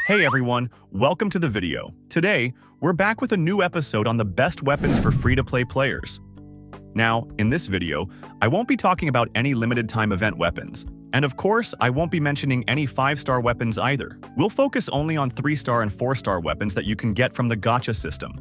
Hey everyone, welcome to the video. Today, we're back with a new episode on the best weapons for free-to-play players. Now, in this video, I won't be talking about any limited-time event weapons. And of course, I won't be mentioning any 5-star weapons either. We'll focus only on 3-star and 4-star weapons that you can get from the gacha system,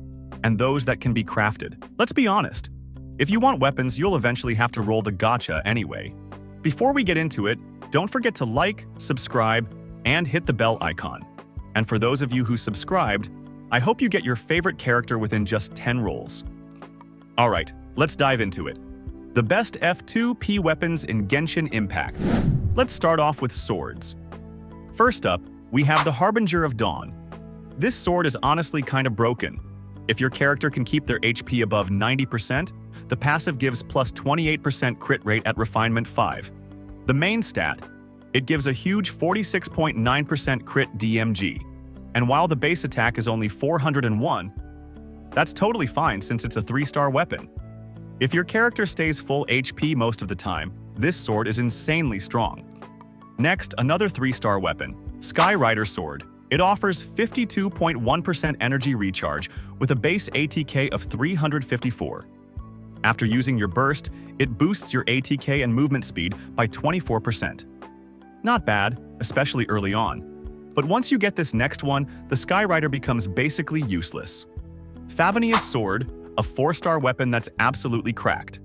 and those that can be crafted. Let's be honest, if you want weapons, you'll eventually have to roll the gacha anyway. Before we get into it, don't forget to like, subscribe, and hit the bell icon. And for those of you who subscribed, I hope you get your favorite character within just 10 rolls. Alright, let's dive into it. The best F2P weapons in Genshin Impact. Let's start off with swords. First up, we have the Harbinger of Dawn. This sword is honestly kinda broken. If your character can keep their HP above 90%, the passive gives plus 28% crit rate at Refinement 5. The main stat, it gives a huge 46.9% crit DMG, and while the base attack is only 401, that's totally fine since it's a 3-star weapon. If your character stays full HP most of the time, this sword is insanely strong. Next, another 3-star weapon, Skyrider Sword. It offers 52.1% energy recharge with a base ATK of 354. After using your burst, it boosts your ATK and movement speed by 24%. Not bad, especially early on. But once you get this next one, the Skyrider becomes basically useless. Favonius Sword, a 4-star weapon that's absolutely cracked.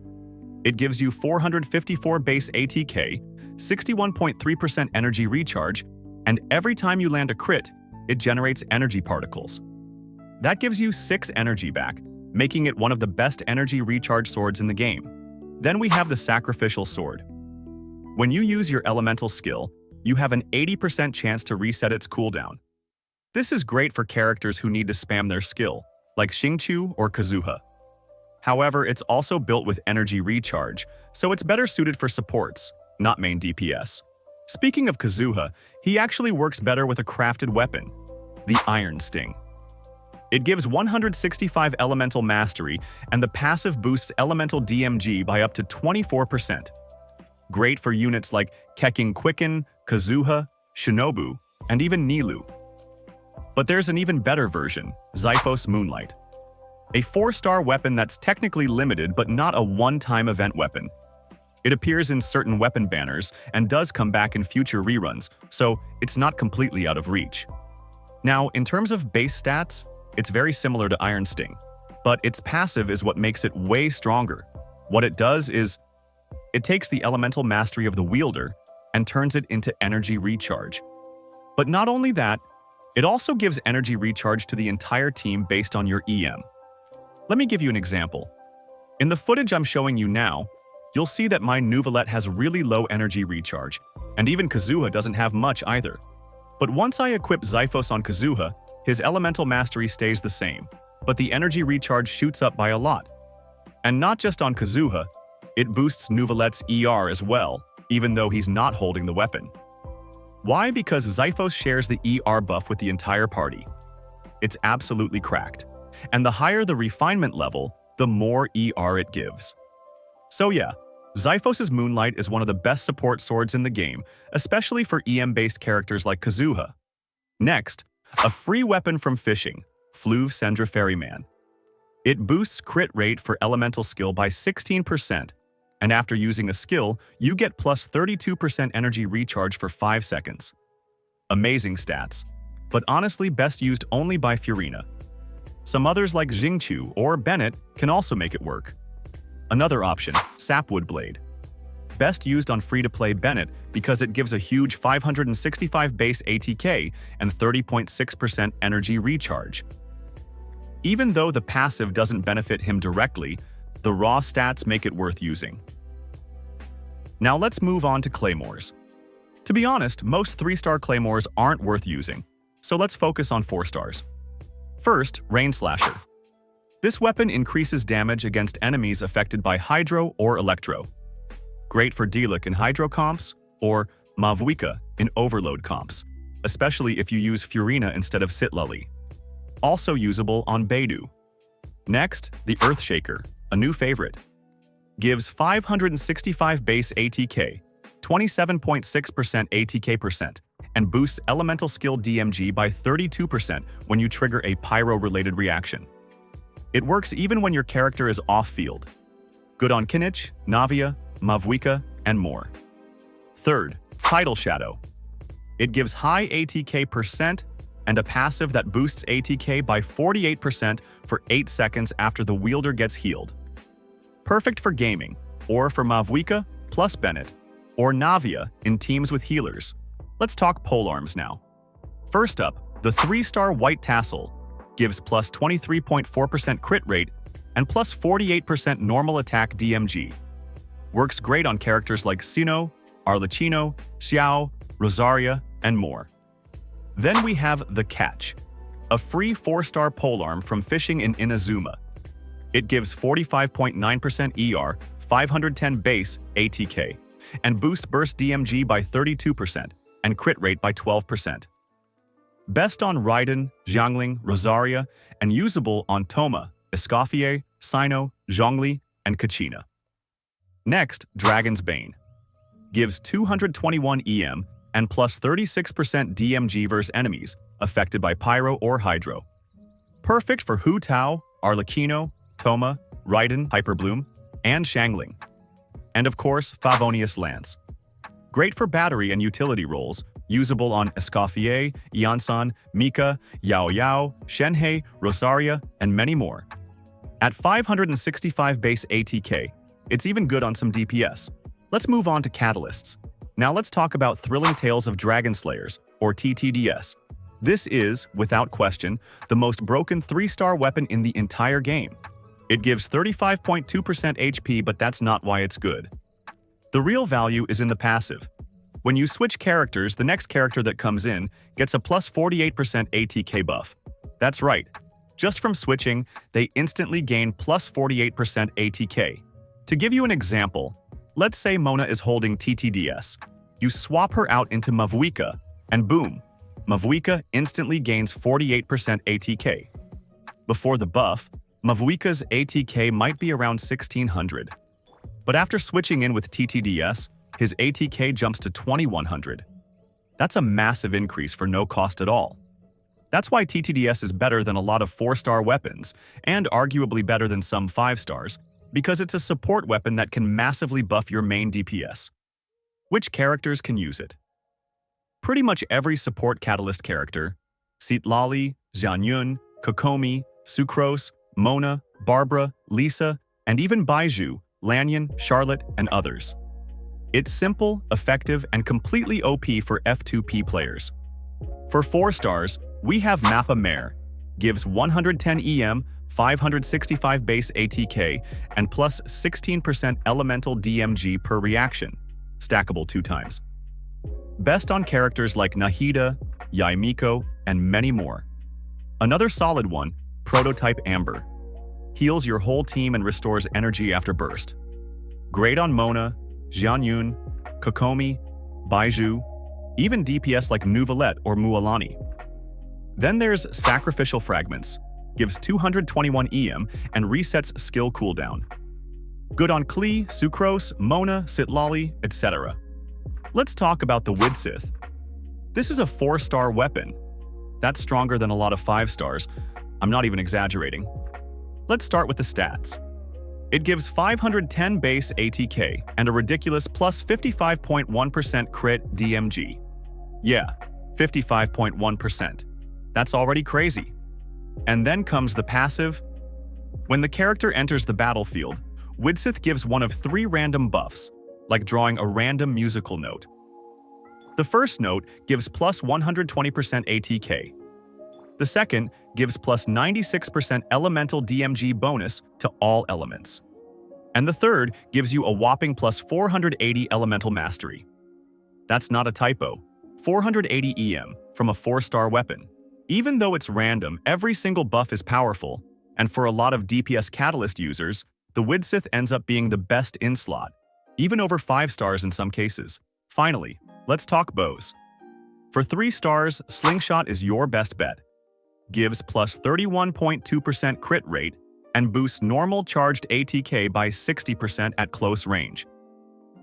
It gives you 454 base ATK, 61.3% energy recharge, and every time you land a crit, it generates energy particles. That gives you 6 energy back, making it one of the best energy recharge swords in the game. Then we have the Sacrificial Sword. When you use your elemental skill, you have an 80% chance to reset its cooldown. This is great for characters who need to spam their skill, like Xingqiu or Kazuha. However, it's also built with energy recharge, so it's better suited for supports, not main DPS. Speaking of Kazuha, he actually works better with a crafted weapon, the Iron Sting. It gives 165 elemental mastery, and the passive boosts elemental DMG by up to 24%. Great for units like Keqing Quicken, Kazuha, Shinobu, and even Nilou. But there's an even better version, Xiphos Moonlight. A 4-star weapon that's technically limited but not a one-time event weapon. It appears in certain weapon banners and does come back in future reruns, so it's not completely out of reach. Now, in terms of base stats, it's very similar to Iron Sting, but its passive is what makes it way stronger. What it does is, it takes the elemental mastery of the wielder and turns it into energy recharge. But not only that, it also gives energy recharge to the entire team based on your EM. Let me give you an example. In the footage I'm showing you now, you'll see that my Nuvolette has really low energy recharge, and even Kazuha doesn't have much either. But once I equip Xiphos on Kazuha, his elemental mastery stays the same, but the energy recharge shoots up by a lot. And not just on Kazuha, it boosts Nuvolette's ER as well, even though he's not holding the weapon. Why? Because Xiphos shares the ER buff with the entire party. It's absolutely cracked. And the higher the refinement level, the more ER it gives. So yeah, Xiphos' Moonlight is one of the best support swords in the game, especially for EM-based characters like Kazuha. Next, a free weapon from fishing, Fleuve Cendre Ferryman. It boosts crit rate for elemental skill by 16%, and after using a skill, you get plus 32% energy recharge for 5 seconds. Amazing stats, but honestly best used only by Furina. Some others like Xingqiu or Bennett can also make it work. Another option, Sapwood Blade. Best used on free-to-play Bennett because it gives a huge 565 base ATK and 30.6% energy recharge. Even though the passive doesn't benefit him directly, the raw stats make it worth using. Now let's move on to Claymores. To be honest, most 3-star Claymores aren't worth using, so let's focus on 4 stars. First, Rain Slasher. This weapon increases damage against enemies affected by Hydro or Electro. Great for Diluc in Hydro comps, or Mavuika in Overload comps, especially if you use Furina instead of Sitlully. Also usable on Beidou. Next, the Earthshaker, a new favorite. Gives 565 base ATK, 27.6% ATK percent, and boosts elemental skill DMG by 32% when you trigger a pyro-related reaction. It works even when your character is off-field. Good on Kinich, Navia, Mavwika, and more. Third, Tidal Shadow. It gives high ATK percent and a passive that boosts ATK by 48% for 8 seconds after the wielder gets healed. Perfect for gaming, or for Mavwika plus Bennett, or Navia in teams with healers. Let's talk polearms now. First up, the 3-star White Tassel gives plus 23.4% crit rate and plus 48% normal attack DMG. Works great on characters like Sinnoh, Arlecchino, Xiao, Rosaria, and more. Then we have the Catch, a free 4-star polearm from fishing in Inazuma. It gives 45.9% ER, 510 base ATK, and boosts burst DMG by 32% and crit rate by 12%. Best on Raiden, Xiangling, Rosaria, and usable on Thoma, Escoffier, Sinnoh, Zhongli, and Kachina. Next, Dragon's Bane. Gives 221 EM and plus 36% DMG versus enemies affected by Pyro or Hydro. Perfect for Hu Tao, Arlecchino, Thoma, Raiden, Hyperbloom, and Xiangling. And of course, Favonius Lance. Great for battery and utility roles, usable on Escoffier, Yansan, Mika, Yao Yao, Shenhei, Rosaria, and many more. At 565 base ATK, it's even good on some DPS. Let's move on to catalysts. Now let's talk about Thrilling Tales of Dragon Slayers, or TTDS. This is, without question, the most broken 3-star weapon in the entire game. It gives 35.2% HP, but that's not why it's good. The real value is in the passive. When you switch characters, the next character that comes in gets a plus 48% ATK buff. That's right. Just from switching, they instantly gain plus 48% ATK. To give you an example, let's say Mona is holding TTDS. You swap her out into Mavwika, and boom, Mavwika instantly gains 48% ATK. Before the buff, Mavwika's ATK might be around 1600. But after switching in with TTDS, his ATK jumps to 2100. That's a massive increase for no cost at all. That's why TTDS is better than a lot of 4-star weapons, and arguably better than some 5 stars, because it's a support weapon that can massively buff your main DPS. Which characters can use it? Pretty much every support catalyst character, Citlali, Xianyun, Kokomi, Sucrose, Mona, Barbara, Lisa, and even Baizhu, Lanyan, Charlotte, and others. It's simple, effective, and completely OP for F2P players. For 4 stars, we have Mappa Mare, gives 110 EM, 565 base ATK, and plus 16% elemental DMG per reaction, stackable 2 times. Best on characters like Nahida, Yaimiko, and many more. Another solid one, Prototype Amber. Heals your whole team and restores energy after burst. Great on Mona, Xianyun, Kokomi, Baizhu, even DPS like Nuvalette or Mualani. Then there's Sacrificial Fragments. Gives 221 EM and resets skill cooldown. Good on Klee, Sucrose, Mona, Citlali, etc. Let's talk about the Widsith. This is a 4-star weapon. That's stronger than a lot of 5 stars. I'm not even exaggerating. Let's start with the stats. It gives 510 base ATK and a ridiculous plus 55.1% crit DMG. Yeah, 55.1%. That's already crazy. And then comes the passive. When the character enters the battlefield, Widsith gives one of 3 random buffs, like drawing a random musical note. The first note gives plus 120% ATK. The second gives plus 96% elemental DMG bonus to all elements. And the third gives you a whopping plus 480 elemental mastery. That's not a typo. 480 EM from a 4-star weapon. Even though it's random, every single buff is powerful, and for a lot of DPS Catalyst users, the Widsith ends up being the best in-slot, even over 5 stars in some cases. Finally, let's talk bows. For 3 stars, Slingshot is your best bet. Gives plus 31.2% crit rate and boosts normal charged ATK by 60% at close range.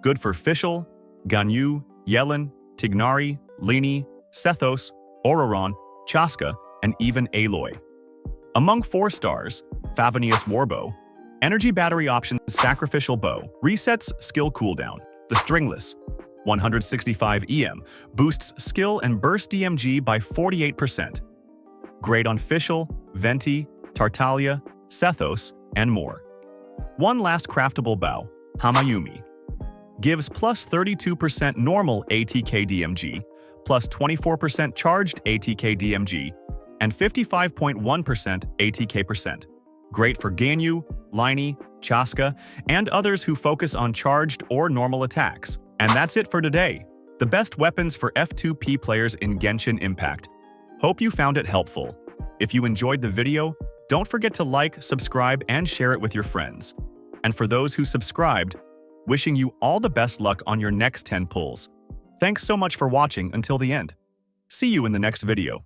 Good for Fischl, Ganyu, Yellen, Tignari, Lini, Sethos, Auroron, Chaska, and even Aloy. Among 4 stars, Favonius Warbow, Energy Battery Options Sacrificial Bow, resets skill cooldown. The Stringless, 165 EM, boosts skill and burst DMG by 48%. Great on Fischl, Venti, Tartaglia, Sethos, and more. One last craftable bow, Hamayumi, gives plus 32% normal ATK DMG, plus 24% charged ATK DMG, and 55.1% ATK percent. Great for Ganyu, Liney, Chaska, and others who focus on charged or normal attacks. And that's it for today. The best weapons for F2P players in Genshin Impact. Hope you found it helpful. If you enjoyed the video, don't forget to like, subscribe, and share it with your friends. And for those who subscribed, wishing you all the best luck on your next 10 pulls. Thanks so much for watching until the end. See you in the next video.